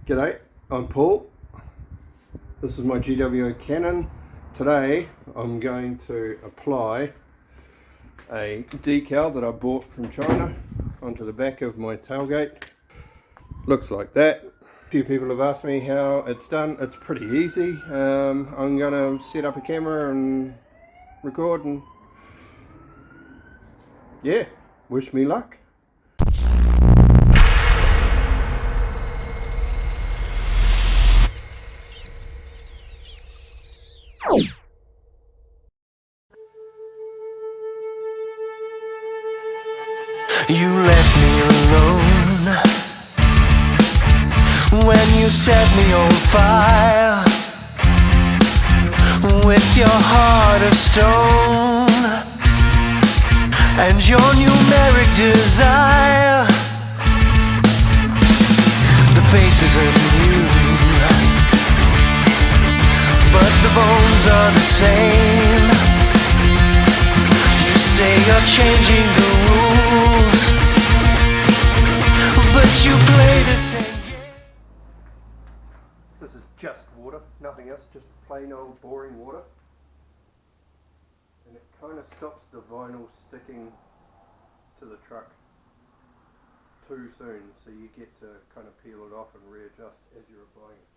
G'day, I'm Paul. This is my GWM Cannon. Today I'm going to apply a decal that I bought from China onto the back of my tailgate. Looks like that. A few people have asked me how it's done. It's pretty easy. I'm going to set up a camera and record, and yeah, wish me luck. You left me alone when you set me on fire with your heart of stone and your numeric desire. The faces are new, but the bones are the same. You say you're changing the rules, but you play the same game. This is just water, nothing else, just plain old boring water. And it kind of stops the vinyl sticking to the truck too soon, so you get to kind of peel it off and readjust as you're applying it.